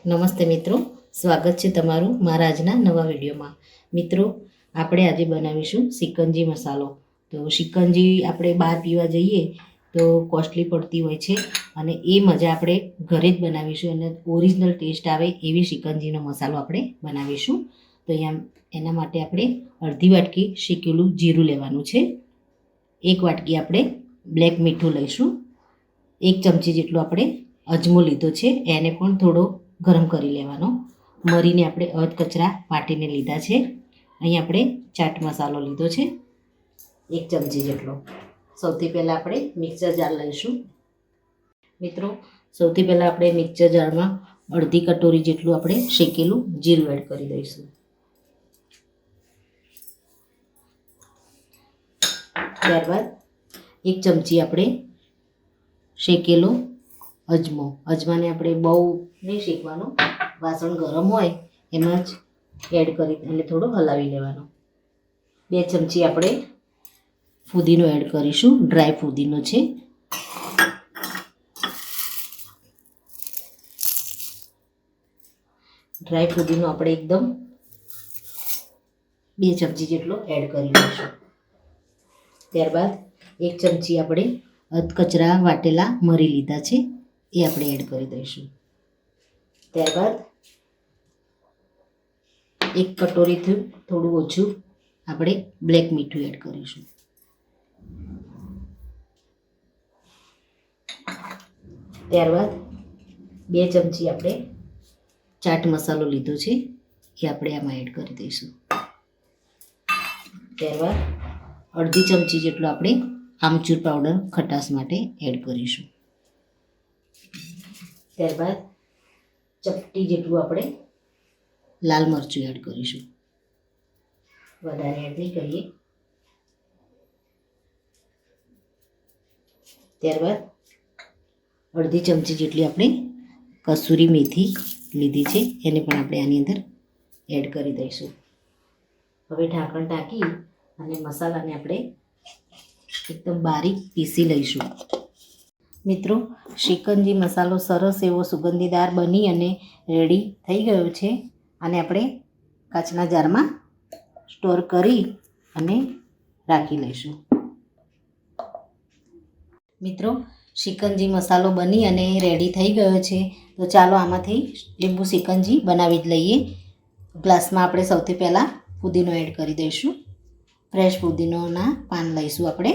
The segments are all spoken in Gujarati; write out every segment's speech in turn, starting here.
નમસ્તે મિત્રો, સ્વાગત છે તમારું મારા આજના નવા વિડીયોમાં। મિત્રો, આપણે આજે બનાવીશું શિકંજી મસાલો। તો શિકંજી આપણે બહાર પીવા જઈએ તો કોસ્ટલી પડતી હોય છે અને એ મજા આપણે ઘરે જ બનાવીશું અને ઓરિજિનલ ટેસ્ટ આવે એવી શિકંજીનો મસાલો આપણે બનાવીશું। તો અહીંયા એના માટે આપણે અડધી વાટકી શેકેલું જીરું લેવાનું છે, 1 વાટકી આપણે બ્લેક મીઠું લઈશું, 1 ચમચી જેટલો આપણે અજમો લીધો છે, એને પણ થોડો ગરમ કરી લેવાનો। મરીને આપણે અધકચરા વાટીને લીધા છે। અહીં આપણે ચાટ મસાલો લીધો છે 1 ચમચી જેટલો। સૌથી પહેલાં આપણે મિક્સર જાર લઈશું। મિત્રો, સૌથી પહેલાં આપણે મિક્સર જારમાં અડધી કટોરી જેટલું આપણે શેકેલું જીરું એડ કરી દઈશું। ત્યારબાદ 1 ચમચી આપણે શેકેલો અજમાને આપણે બહુ નહીં શેકવાનો, વાસણ ગરમ હોય એમાં જ એડ કરી અને થોડો હલાવી લેવાનો। 2 ચમચી આપણે ફુદીનો એડ કરીશું, ડ્રાય ફુદીનો છે। ડ્રાય ફુદીનો આપણે એકદમ 2 ચમચી જેટલો એડ કરી લઈશું। ત્યારબાદ 1 ચમચી આપણે અધકચરા વાટેલા મરી લીધા છે, એ આપણે એડ કરી દઈશું। ત્યારબાદ 1 કટોરીથી થોડું ઓછું આપણે બ્લેક મીઠું એડ કરીશું। ત્યારબાદ 2 ચમચી આપણે ચાટ મસાલો લીધો છે, એ આપણે આમાં એડ કરી દઈશું। ત્યારબાદ અડધી ચમચી જેટલો આપણે આમચૂર પાવડર ખટાશ માટે એડ કરીશું। ત્યારબાદ ચપટી જેટલું આપણે લાલ મરચું એડ કરીશું, વધારે એડ નહીં કરીએ। ત્યારબાદ અડધી ચમચી જેટલી આપણે કસૂરી મેથી લીધી છે, એને પણ આપણે આની અંદર એડ કરી દઈશું। હવે ઢાંકણ ઢાંકી અને મસાલાને આપણે એકદમ બારીક પીસી લઈશું। મિત્રો, શિકંજી મસાલો સરસ એવો સુગંધીદાર બની અને રેડી થઈ ગયો છે। આને આપણે કાચના જારમાં સ્ટોર કરી અને રાખી લઈશું। મિત્રો, શિકંજી મસાલો બની અને રેડી થઈ ગયો છે, તો ચાલો આમાંથી લીંબુ શિકંજી બનાવી જ લઈએ। ગ્લાસમાં આપણે સૌથી પહેલાં ફુદીનો એડ કરી દઈશું, ફ્રેશ ફુદીનોના પાન લઈશું આપણે,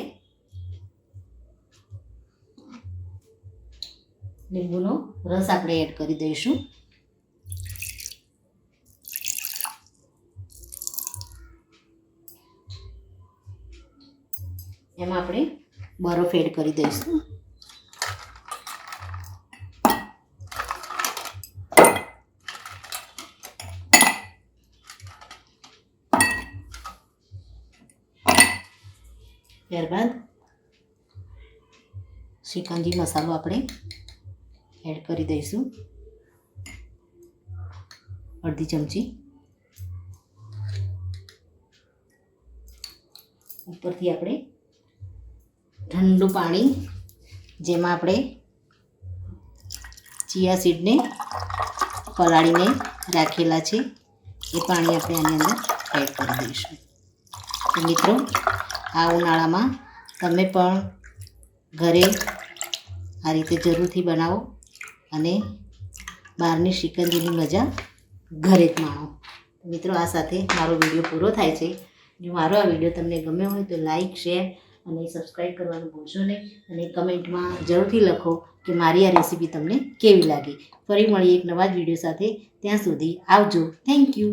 લીંબુનો રસ આપણે એડ કરી દઈશું। એમાં આપણે બરફ એડ કરી દઈશું। ત્યારબાદ શિકંજી મસાલો આપણે એડ કરી દઈશું, અડધી ચમચી। ઉપરથી આપણે ઠંડુ પાણી, જેમાં આપણે ચિયા સીડને પલાળીને રાખેલા છે, એ પાણી આપણે આની અંદર એડ કરી દઈશું। તો મિત્રો, આ ઉનાળામાં તમે પણ ઘરે આ રીતે જરૂરથી બનાવો અને બહારની શિકંજીની મજા ઘરે જ માણો। મિત્રો, આ સાથે મારો વિડીયો પૂરો થાય છે। જો મારો આ વિડીયો તમને ગમ્યો હોય તો લાઈક, શેર અને સબસ્ક્રાઈબ કરવાનું ભૂલશો નહીં અને કમેન્ટમાં જરૂરથી લખો કે મારી આ રેસીપી તમને કેવી લાગી। ફરી મળીએ એક નવા જ વિડીયો સાથે, ત્યાં સુધી આવજો। Thank you.